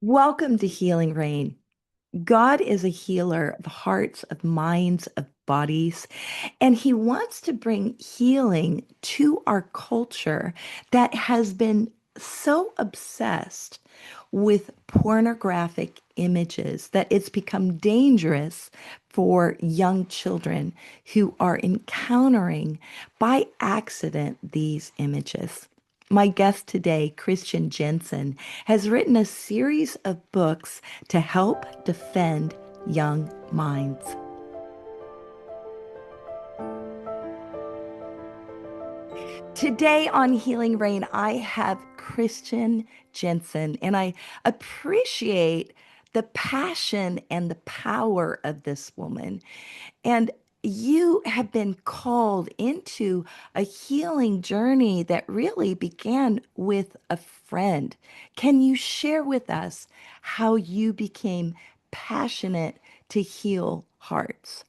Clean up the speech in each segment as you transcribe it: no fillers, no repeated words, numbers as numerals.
Welcome to Healing Rain. God is a healer of hearts, of minds, of bodies, and He wants to bring healing to our culture that has been so obsessed with pornographic images that it's become dangerous for young children who are encountering by accident these images. My guest today, Christian Jenson, has written a series of books to help defend young minds. Today on Healing Rain, I have Christian Jenson, and I appreciate the passion and the power of this woman. And you have been called into a healing journey that really began with a friend. Can you share with us how you became passionate to heal hearts?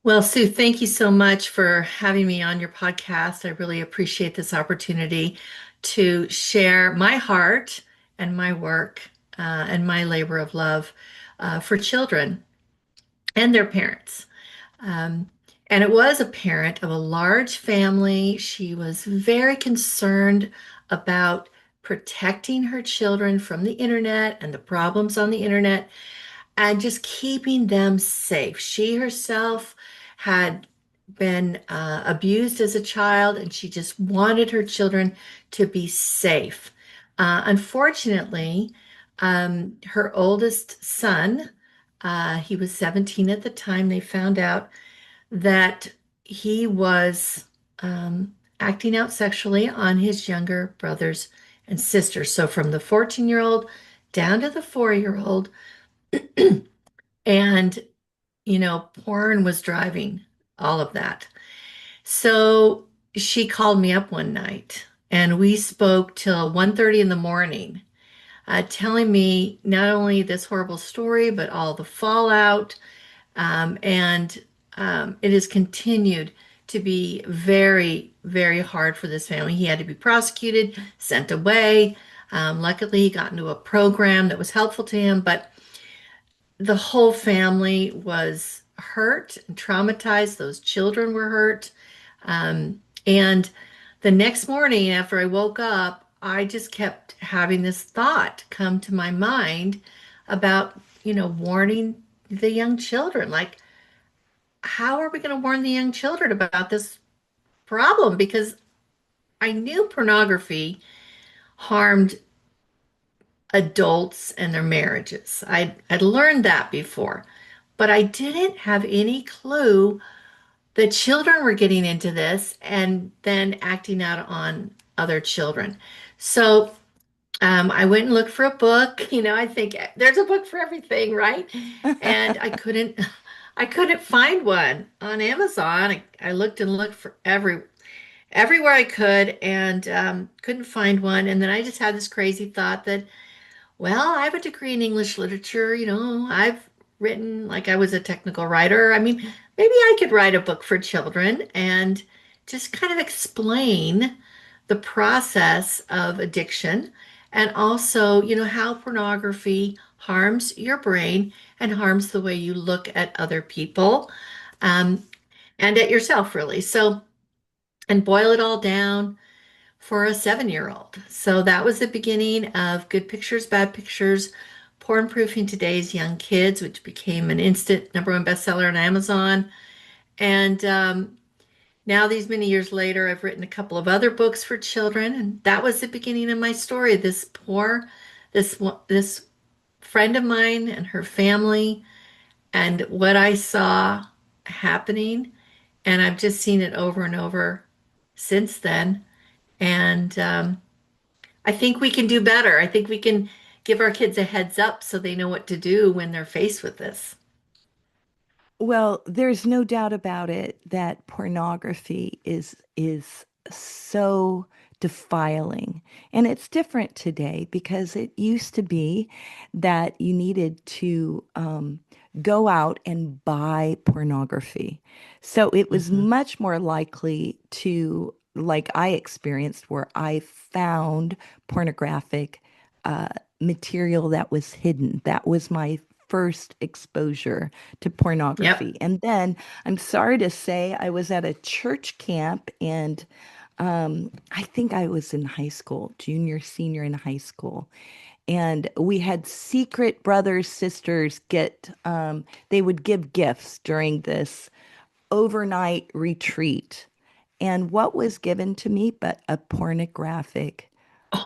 Well, Sue, thank you so much for having me on your podcast. I really appreciate this opportunity to share my heart and my work and my labor of love for children and their parents. Um, and it was a parent of a large family. She was very concerned about protecting her children from the internet and the problems on the internet and just keeping them safe. She herself had been abused as a child, and she just wanted her children to be safe. Unfortunately, her oldest son, he was 17 at the time, they found out that he was acting out sexually on his younger brothers and sisters. So from the 14-year-old down to the 4-year-old, and porn was driving all of that. So she called me up one night and we spoke till 1:30 in the morning, telling me not only this horrible story, but all the fallout. And it has continued to be very, very hard for this family. He had to be prosecuted, sent away. Luckily, he got into a program that was helpful to him, but the whole family was hurt and traumatized. Those children were hurt. And the next morning, after I woke up, I just kept having this thought come to my mind about, warning the young children. Like, how are we going to warn the young children about this problem? Because I knew pornography harmed adults and their marriages. I'd learned that before, but I didn't have any clue that children were getting into this and then acting out on other children. So I went and looked for a book. I think there's a book for everything, right? And I couldn't find one on Amazon. I looked and looked for everywhere I could and couldn't find one. And then I just had this crazy thought that, well, I have a degree in English literature. I've written like I was a technical writer. I mean, maybe I could write a book for children and just kind of explain the process of addiction and also, how pornography harms your brain and harms the way you look at other people, um, and at yourself, really. So, and boil it all down for a 7-year-old. So that was the beginning of Good Pictures, Bad Pictures, Porn Proofing Today's Young Kids, which became an instant #1 bestseller on Amazon. And now, these many years later, I've written a couple of other books for children, and that was the beginning of my story. This friend of mine and her family, and what I saw happening, and I've just seen it over and over since then. And I think we can do better. I think we can give our kids a heads up so they know what to do when they're faced with this. Well, there's no doubt about it that pornography is so defiling. And it's different today because it used to be that you needed to go out and buy pornography. So it was Mhm. much more likely to, like I experienced, where I found pornographic material that was hidden. That was my first exposure to Yep. pornography. And then I'm sorry to say, I was at a church camp and I think I was in high school, junior, senior in high school. And we had secret brothers, sisters they would give gifts during this overnight retreat. And what was given to me but a pornographic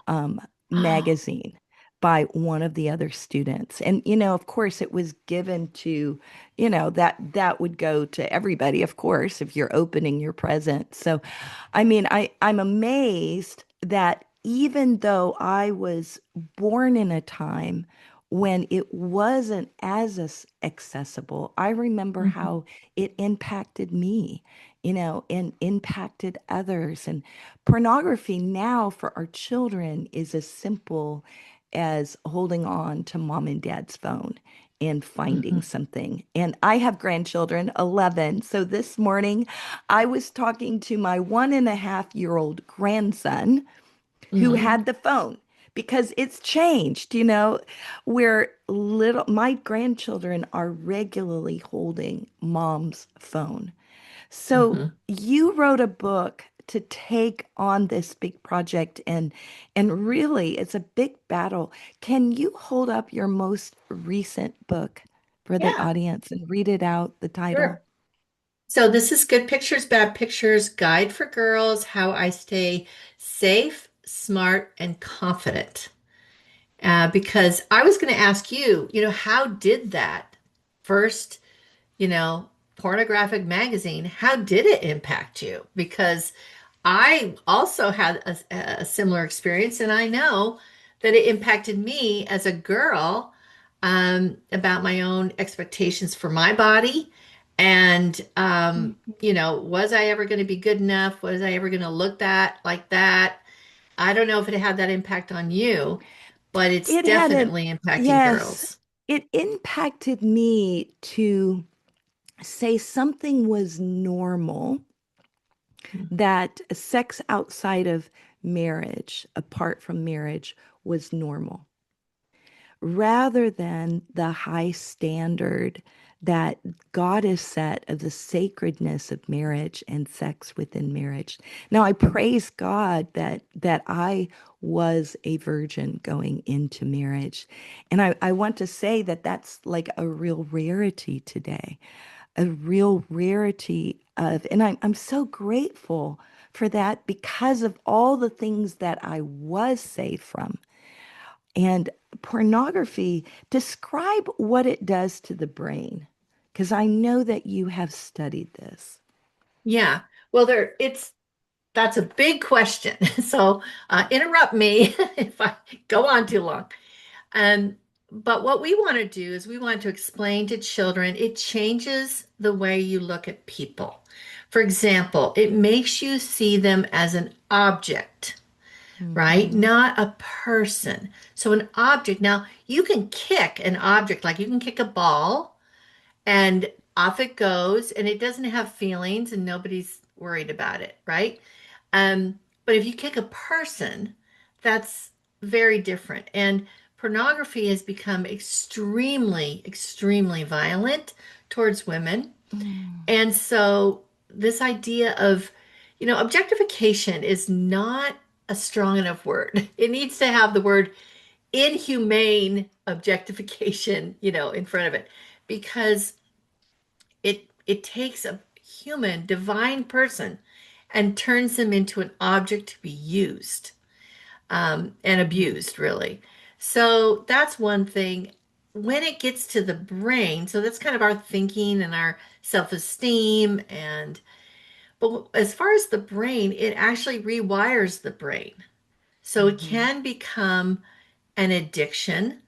um, Oh, magazine by one of the other students. And, of course, it was given to, that would go to everybody, of course, if you're opening your present. So, I mean, I'm amazed that even though I was born in a time when it wasn't accessible, I remember mhm, how it impacted me, and impacted others. And pornography now for our children is as simple as holding on to mom and dad's phone and finding mhm, something. And I have grandchildren, 11. So this morning I was talking to my 1.5-year-old grandson who mhm, had the phone because it's changed, where my grandchildren are regularly holding mom's phone. So mhm. you wrote a book to take on this big project and really it's a big battle. Can you hold up your most recent book for the Yeah, audience and read it out, the title? sure. So this is Good Pictures, Bad Pictures, Guide for Girls, How I Stay Safe, Smart, and Confident. Because I was going to ask you, how did that first, you know, pornographic magazine, how did it impact you? Because I also had a similar experience, and I know that it impacted me as a girl, about my own expectations for my body. And, was I ever going to be good enough? Was I ever going to look that like that? I don't know if it had that impact on you, but it's It had an, definitely impacting yes, girls. it impacted me to say something was normal, that sex outside of marriage, apart from marriage, was normal, rather than the high standard that God has set of the sacredness of marriage and sex within marriage. Now, I praise God that I was a virgin going into marriage. And I want to say that that's like a real rarity today, a real rarity of, and I'm so grateful for that because of all the things that I was saved from. And pornography, describe what it does to the brain, because I know that you have studied this. Yeah. Well, that's a big question. So interrupt me if I go on too long. Um, but what we want to do is we want to explain to children it changes the way you look at people. For example, it makes you see them as an object, right? Mm-hmm. Not a person. So an object, now you can kick an object, like you can kick a ball and off it goes and it doesn't have feelings and nobody's worried about it, right? But if you kick a person, that's very different. And pornography has become extremely, extremely violent towards women. Mm. And so this idea of, objectification is not a strong enough word. It needs to have the word inhumane objectification, in front of it, because it takes a human, divine person and turns them into an object to be used, and abused, really. So that's one thing. When it gets to the brain, so that's kind of our thinking and our self-esteem, but as far as the brain, it actually rewires the brain. So it Mm-hmm. can become an addiction,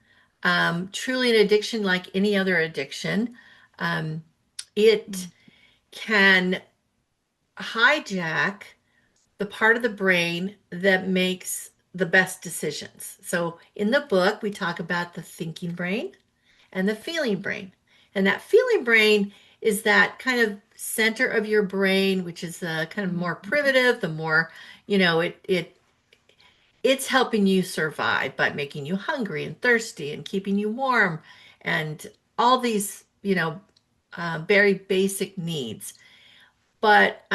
truly an addiction like any other addiction. It can hijack the part of the brain that makes the best decisions. So in the book, we talk about the thinking brain and the feeling brain. And that feeling brain is that kind of center of your brain, which is kind of more Mm-hmm. primitive, the more, it it's helping you survive by making you hungry and thirsty and keeping you warm and all these, very basic needs. But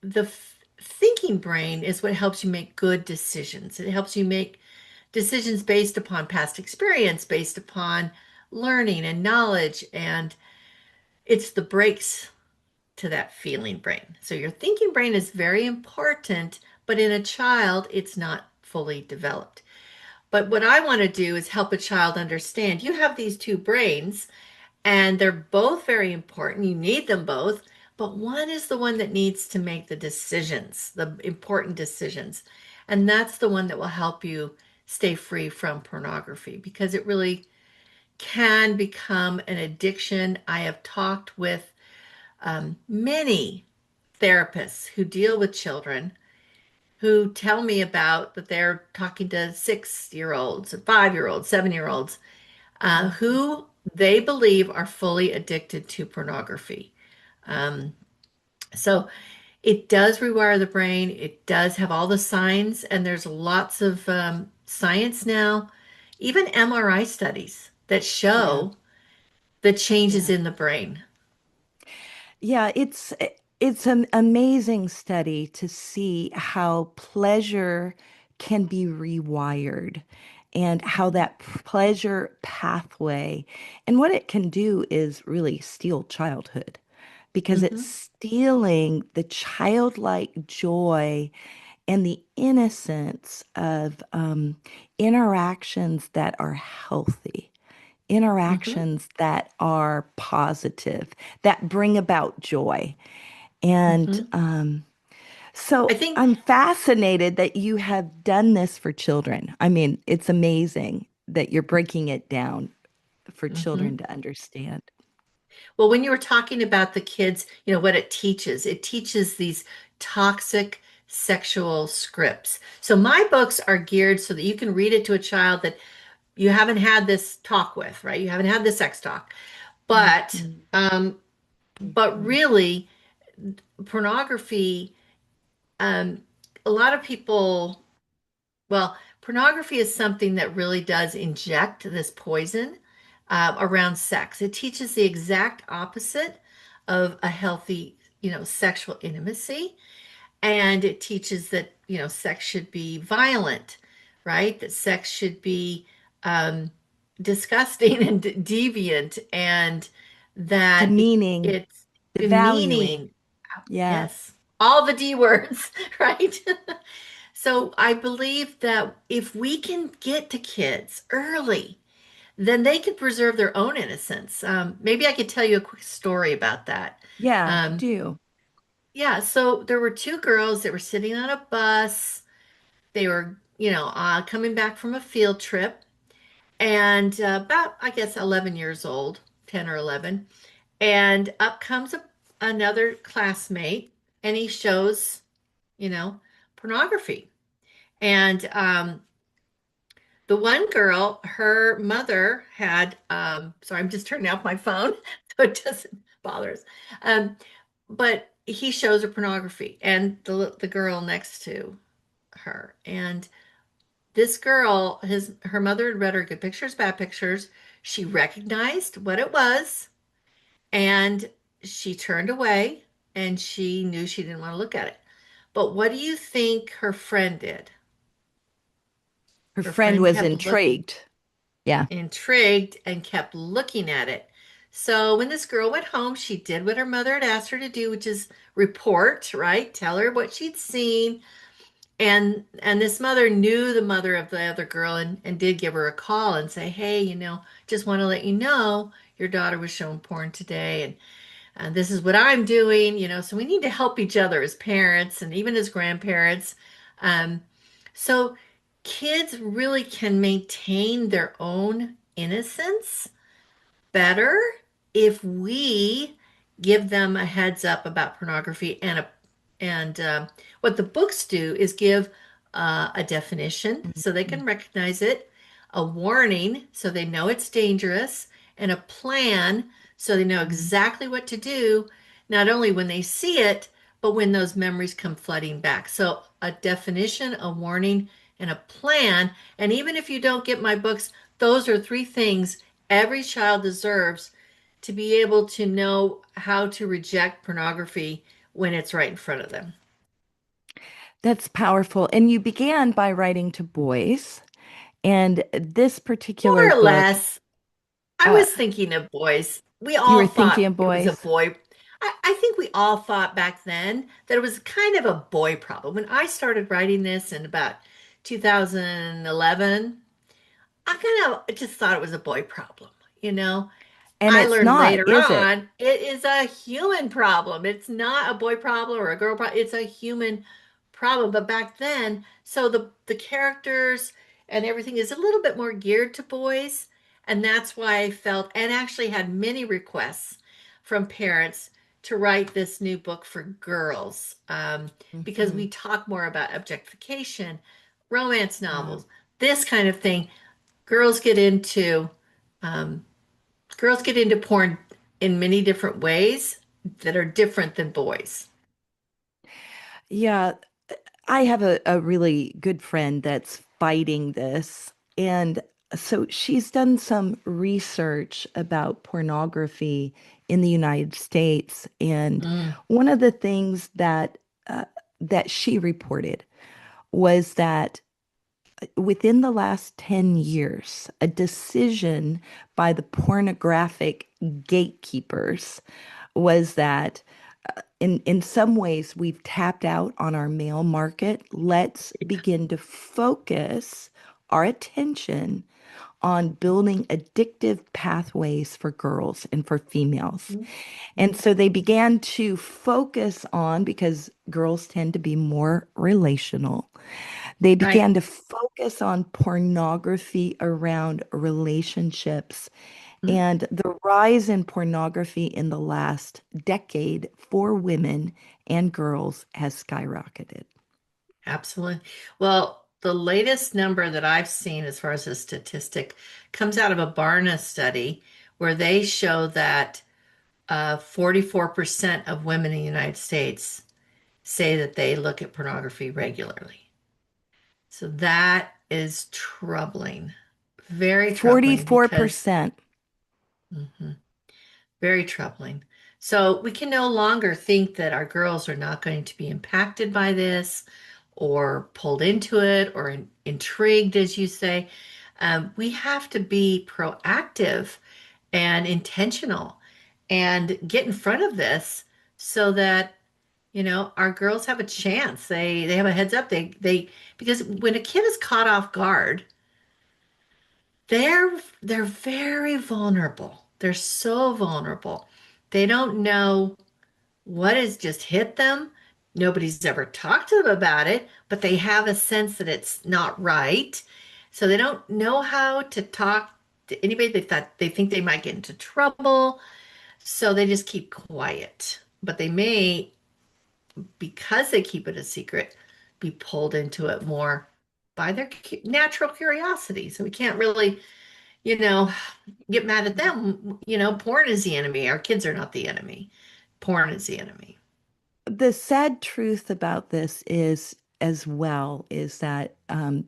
the thinking brain is what helps you make good decisions. It helps you make decisions based upon past experience, based upon learning and knowledge, and it's the brakes to that feeling brain. So your thinking brain is very important, but in a child, it's not fully developed. But what I want to do is help a child understand you have these two brains and they're both very important. You need them both, but one is the one that needs to make the decisions, the important decisions. And that's the one that will help you stay free from pornography because it really can become an addiction. I have talked with many therapists who deal with children who tell me about that they're talking to 6 year olds, 5 year olds, 7 year olds Mhm. who they believe are fully addicted to pornography. Um, so it does rewire the brain. It does have all the signs, and there's lots of science now, even MRI studies that Yeah. show the changes Yeah. in the brain. Yeah, it's an amazing study to see how pleasure can be rewired and how that pleasure pathway and what it can do is really steal childhood because it's Hmm. stealing the childlike joy and the innocence of interactions that are healthy, Hmm. interactions that are positive, that bring about joy. And Hmm. I so think. I'm fascinated that you have done this for children. I mean, it's amazing that you're breaking it down for children Mhm. to understand. Well, when you were talking about the kids, what it teaches these toxic sexual scripts. So my books are geared so that you can read it to a child that you haven't had this talk with, right? You haven't had the sex talk. But Mhm, but mhm. really pornography, um, a lot of people, well, pornography is something that really does inject this poison around sex. It teaches the exact opposite of a healthy, sexual intimacy. And it teaches that, sex should be violent, right? That sex should be um, disgusting and deviant, and that Demeaning, it's devaluing. demeaning. Yeah. Yes, all the D words, right? So I believe that if we can get to kids early, then they can preserve their own innocence. Maybe I could tell you a quick story about that. Yeah, Um, do. yeah, so there were two girls that were sitting on a bus. They were, coming back from a field trip, and about, I guess, 11 years old, 10 or 11. And up comes another classmate, and he shows, you know, pornography. And the one girl, her mother had, sorry, I'm just turning off my phone so it doesn't bother us. Um, but he shows her pornography and the girl next to her. And this girl, her mother had read her good pictures, bad pictures. She recognized what it was and she turned away and she knew she didn't want to look at it. But what do you think her friend did? Her Her friend friend was kept looking, intrigued. Yeah. intrigued, and kept looking at it. So when this girl went home, she did what her mother had asked her to do, which is report, right? Tell her what she'd seen. And this mother knew the mother of the other girl and did give her a call and say, hey, just want to let you know your daughter was shown porn today and this is what I'm doing, so we need to help each other as parents and even as grandparents. Um, so kids really can maintain their own innocence better if we give them a heads up about pornography and what the books do is give a definition so they Mhm. can recognize it, a warning so they know it's dangerous, and a plan so they know Mhm. exactly what to do, not only when they see it, but when those memories come flooding back. So a definition, a warning, and a plan. And even if you don't get my books, those are three things every child deserves to be able to know how to reject pornography when it's right in front of them. That's powerful. And you began by writing to boys. And this particular More or book, less, I uh, was thinking of boys. We you all were thinking thought of it was a boys. boy. I think we all thought back then that it was kind of a boy problem. When I started writing this in about 2011, I kind of just thought it was a boy problem, you know? And I it's learned not, later is it? on it is a human problem. It's not a boy problem or a girl problem. It's a human problem. But back then, so the characters and everything is a little bit more geared to boys, and that's why I felt and actually had many requests from parents to write this new book for girls because Mhm. we talk more about objectification, romance Yeah. novels, this kind of thing. Girls get into um, girls get into porn in many different ways that are different than boys. Yeah, I have a really good friend that's fighting this. And so she's done some research about pornography in the United States. And Mm, one of the things uh, that she reported was that within the last 10 years, a decision by the pornographic gatekeepers was that in some ways we've tapped out on our male market. Let's begin to focus our attention on building addictive pathways for girls and for females. mm, And mm. so they began to focus on, because girls tend to be more relational, they Right. began to focus on pornography around relationships, Mm, and the rise in pornography in the last decade for women and girls has skyrocketed. absolutely. Well, the latest number that I've seen as far as a statistic comes out of a Barna study where they show that 44% of women in the United States say that they look at pornography regularly. So that is troubling, very troubling because 44%. Mhm. Very troubling. So we can no longer think that our girls are not going to be impacted by this or pulled into it or intrigued, as you say. We have to be proactive and intentional and get in front of this so that our girls have a chance. They have a heads up. They because when a kid is caught off guard, they're very vulnerable. They're so vulnerable. They don't know what has just hit them. Nobody's ever talked to them about it, but they have a sense that it's not right. So they don't know how to talk to anybody. They think they might get into trouble, so they just keep quiet. But they may, because they keep it a secret, be pulled into it more by their natural curiosity. So we can't really you know, get mad at them. Porn is the enemy. Our kids are not the enemy. Porn is the enemy. The sad truth about this is, as well, is that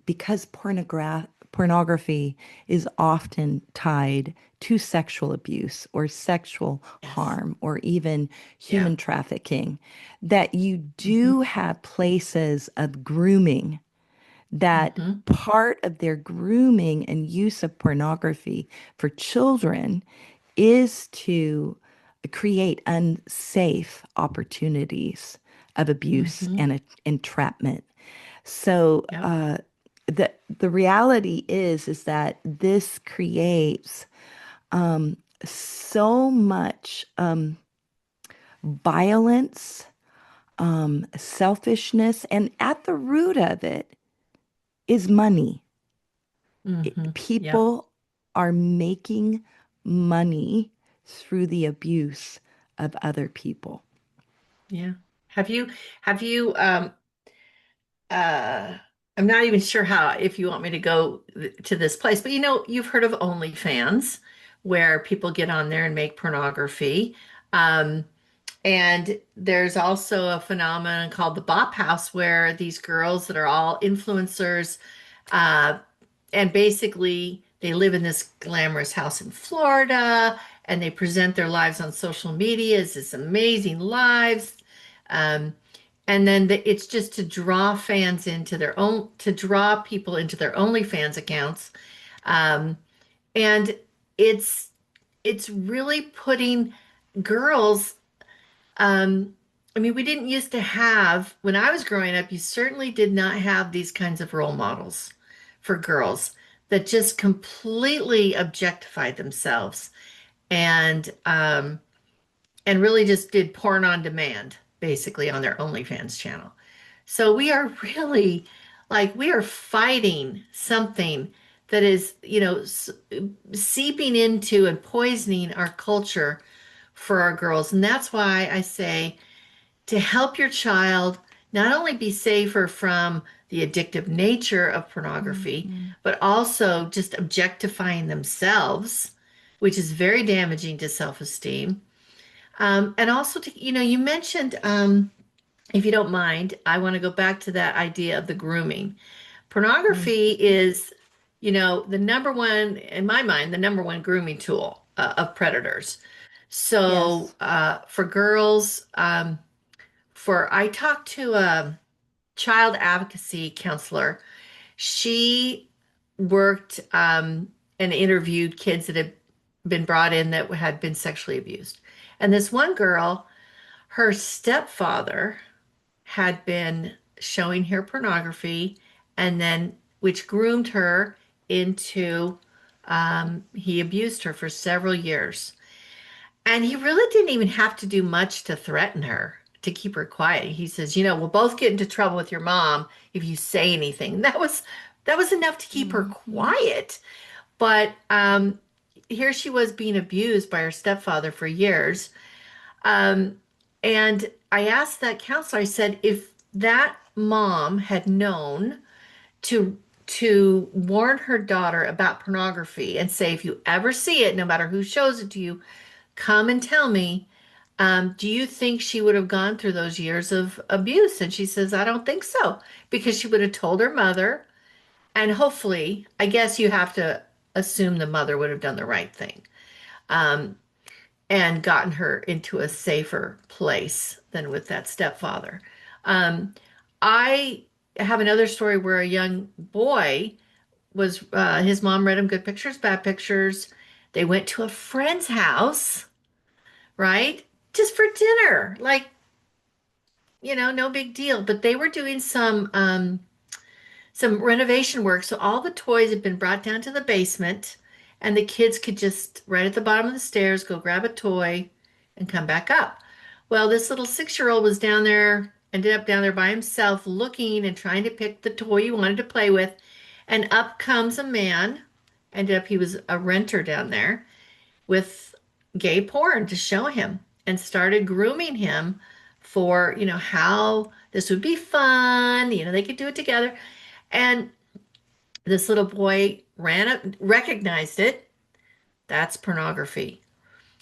because pornography is often tied to sexual abuse or sexual Yes. harm or even Yeah. human trafficking, that you Hmm. do have places of grooming, that Hmm. part of their grooming and use of pornography for children is to create unsafe opportunities of abuse Hmm. and entrapment. So Yep. the reality is that this creates so much violence, selfishness, and at the root of it is money. Hmm. Yep. People are making money through the abuse of other people. Yeah. Have you uh I'm not even sure how if you want me to go to this place, but you've heard of OnlyFans where people get on there and make pornography. Um And there's also a phenomenon called the Bop House, where these girls that are all influencers, uh, and basically they live in this glamorous house in Florida, and they present their lives on social media as this amazing lives. Um, and then it's just to draw fans into their own, to draw people into their OnlyFans accounts. Um, and it's it's really putting girls, I mean, we didn't used to have, when I was growing up, you certainly did not have these kinds of role models for girls that just completely objectified themselves and and really just did porn on demand, basically on their OnlyFans channel. So we are really, like, we are fighting something that is, seeping into and poisoning our culture for our girls. And that's why I say, to help your child not only be safer from the addictive nature of pornography, Mhm. but also just objectifying themselves, which is very damaging to self-esteem. And also, you mentioned, if you don't mind, I want to go back to that idea of the grooming. Pornography Mhm. is, the number one, in my mind, the number one grooming tool of predators. So Yes. for girls, I talked to a child advocacy counselor. She worked and interviewed kids that had been brought in that had been sexually abused. And this one girl, her stepfather had been showing her pornography, and then which groomed her into, he abused her for several years. And he really didn't even have to do much to threaten her, to keep her quiet. He says, we'll both get into trouble with your mom if you say anything. That was enough to keep her Mhm. quiet. But here she was being abused by her stepfather for years. Um, and I asked that counselor, I said, if that mom had known to warn her daughter about pornography and say, if you ever see it, no matter who shows it to you, come and tell me. Do you think she would have gone through those years of abuse? And she says, I don't think so, because she would have told her mother. And hopefully, I guess you have to assume the mother would have done the right thing, um, and gotten her into a safer place than with that stepfather. Um, I have another story where a young boy was, his mom read him good pictures, bad pictures. They went to a friend's house, right? Just for dinner. Like, no big deal. But they were doing some renovation work. So all the toys had been brought down to the basement, and the kids could just, right at the bottom of the stairs, go grab a toy and come back up. Well, this little 6-year-old was down there, ended up down there by himself, looking and trying to pick the toy he wanted to play with. And up comes a man. Ended up, he was a renter down there with gay porn to show him, and started grooming him for, how this would be fun. They could do it together. And this little boy ran up, recognized it. That's pornography.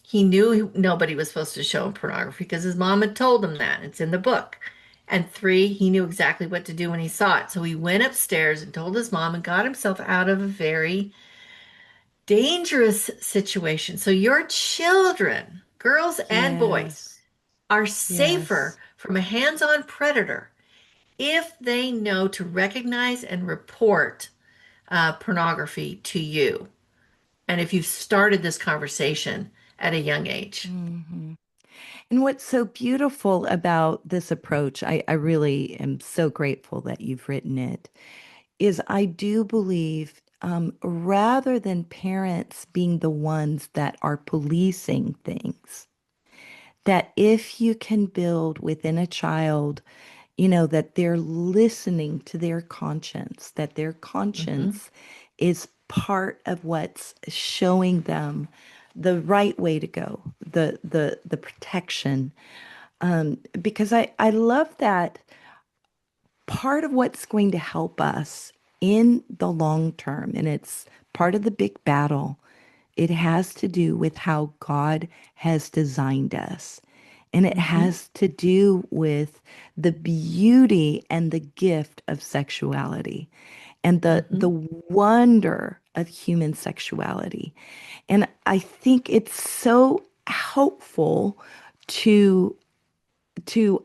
He knew nobody was supposed to show him pornography because his mom had told him that. It's in the book. And 3, he knew exactly what to do when he saw it. So he went upstairs and told his mom and got himself out of a very dangerous situation. So your children, girls and boys, Yes. are safer Yes. from a hands-on predator if they know to recognize and report pornography to you. And if you've started this conversation at a young age. Mhm. And what's so beautiful about this approach, I really am so grateful that you've written it, is I do believe rather than parents being the ones that are policing things, that if you can build within a child, that they're listening to their conscience, that their Hmm. conscience is part of what's showing them the right way to go, the protection. Because I love that part of what's going to help us in the long term, and it's part of the big battle. It has to do with how God has designed us. And it Hmm. has to do with the beauty and the gift of sexuality and the Hmm. wonder of human sexuality. And I think it's so helpful to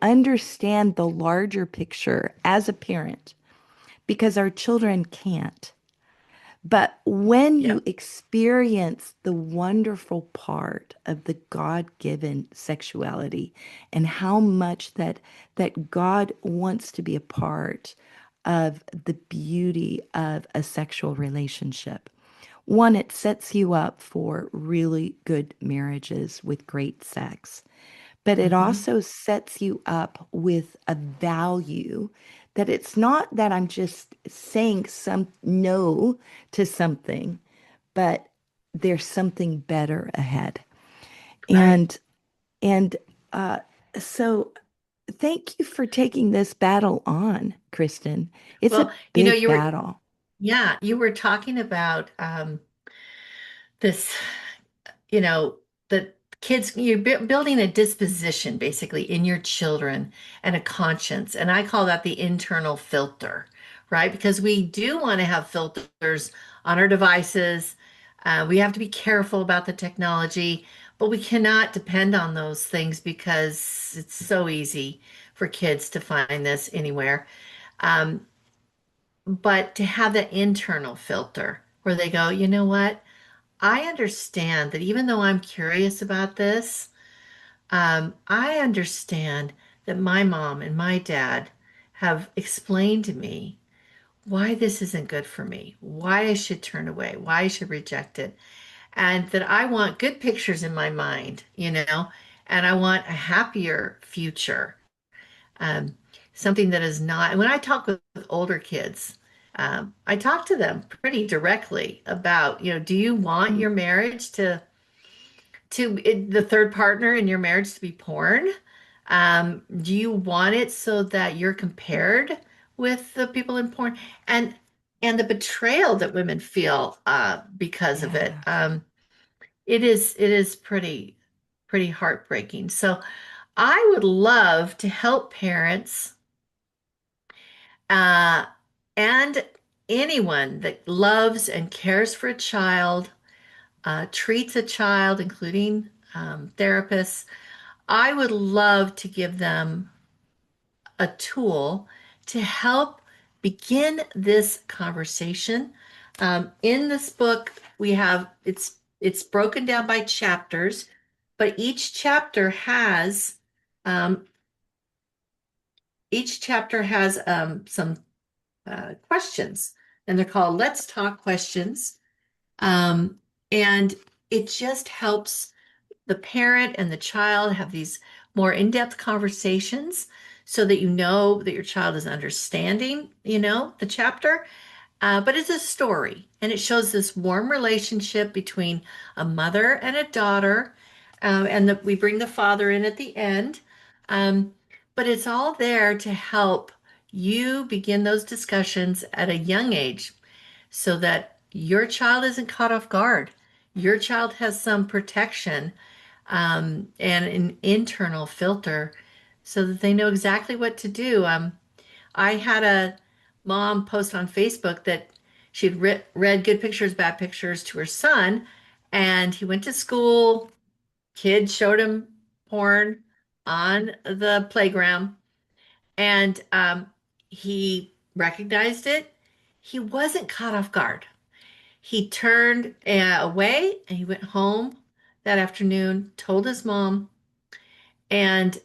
understand the larger picture as a parent because our children can't. But when Yeah, you experience the wonderful part of the God-given sexuality and how much that God wants to be a part of the beauty of a sexual relationship. One, it sets you up for really good marriages with great sex, but it hmm, also sets you up with a value that it's not that I'm just saying some no to something, but there's something better ahead. right. And and uh, so thank you for taking this battle on, Kristen. It's a Well, big you were, battle. yeah, you were talking about this, you know, the kids, you're building a disposition basically in your children and a conscience. And I call that the internal filter, right? Because we do want to have filters on our devices. We have to be careful about the technology, but we cannot depend on those things because it's so easy for kids to find this anywhere. Um, but to have that internal filter where they go, you know what? I understand that even though I'm curious about this, I understand that my mom and my dad have explained to me why this isn't good for me, why I should turn away, why I should reject it, and that I want good pictures in my mind, and I want a happier future. Um, Something that is not, when I talk with older kids, I talk to them pretty directly about, do you want Mm, your marriage the third partner in your marriage to be porn? Do you want it so that you're compared with the people in porn? And and the betrayal that women feel because of it. yeah. It is pretty heartbreaking. So I would love to help parents uh, and anyone that loves and cares for a child, treats a child, including therapists. I would love to give them a tool to help begin this conversation. In this book, we have it's broken down by chapters, but um, each chapter has some questions, and they're called "Let's Talk" questions. Um, and it just helps the parent and the child have these more in-depth conversations so that you know that your child is understanding, the chapter. But it's a story, and it shows this warm relationship between a mother and a daughter, and we bring the father in at the end. Um, but it's all there to help you begin those discussions at a young age so that your child isn't caught off guard. Your child has some protection and an internal filter so that they know exactly what to do. I had a mom post on Facebook that she'd read good pictures, bad pictures to her son, and he went to school. Kids showed him porn on the playground, and he recognized it. He wasn't caught off guard. He turned away and he went home that afternoon, told his mom, and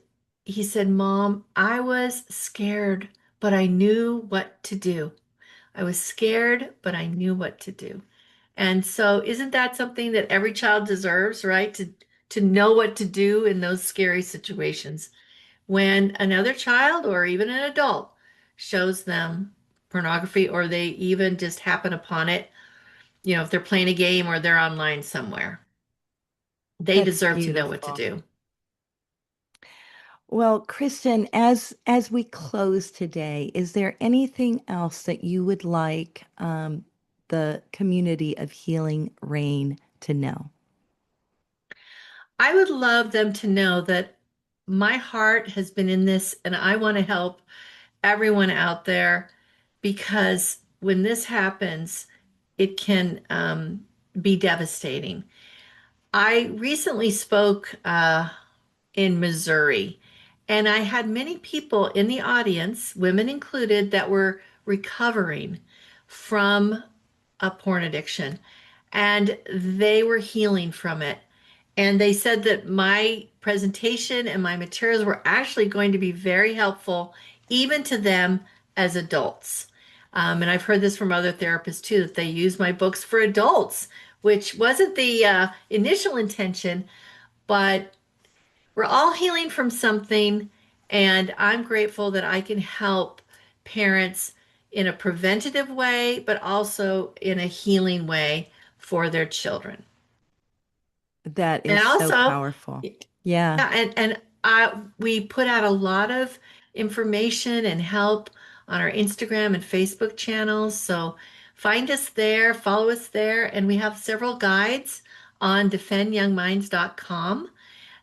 he said, Mom, I was scared, but I knew what to do. I was scared, but I knew what to do. And so, isn't that something that every child deserves, right? To know what to do in those scary situations when another child or even an adult shows them pornography or they even just happen upon it, if they're playing a game or they're online somewhere. They That's deserve to know what to beautiful. do. Well, Kristen, as we close today, is there anything else that you would like the community of Healing Rain to know? I would love them to know that my heart has been in this, and I want to help everyone out there because when this happens, it can be devastating. I recently spoke in Missouri, and I had many people in the audience, women included, that were recovering from a porn addiction, and they were healing from it. And they said that my presentation and my materials were actually going to be very helpful, even to them as adults. And I've heard this from other therapists too, that they use my books for adults, which wasn't the initial intention, but we're all healing from something. And I'm grateful that I can help parents in a preventative way, but also in a healing way for their children. That And is so also, powerful. yeah, Yeah. and we put out a lot of information and help on our Instagram and Facebook channels. So find us there, follow us there, and we have several guides on defendyoungminds.com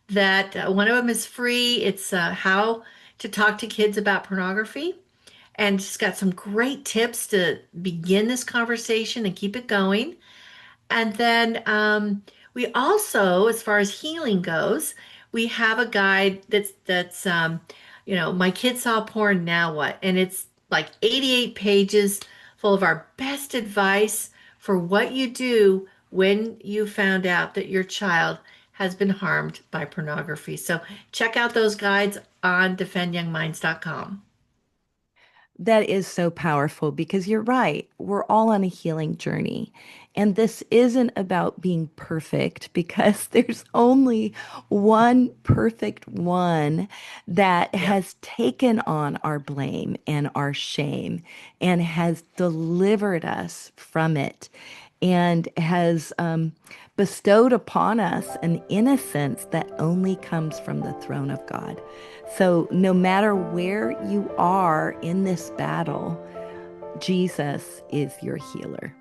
that one of them is free. It's how to talk to kids about pornography. And it's got some great tips to begin this conversation and keep it going. And then we also, as far as healing goes, we have a guide that's my kid saw porn, now what? And it's like 88 pages full of our best advice for what you do when you found out that your child has been harmed by pornography. So check out those guides on defendyoungminds.com. That is so powerful because you're right. We're all on a healing journey. And this isn't about being perfect because there's only one perfect one that Yep. has taken on our blame and our shame and has delivered us from it and has bestowed upon us an innocence that only comes from the throne of God. So, no matter where you are in this battle, Jesus is your healer.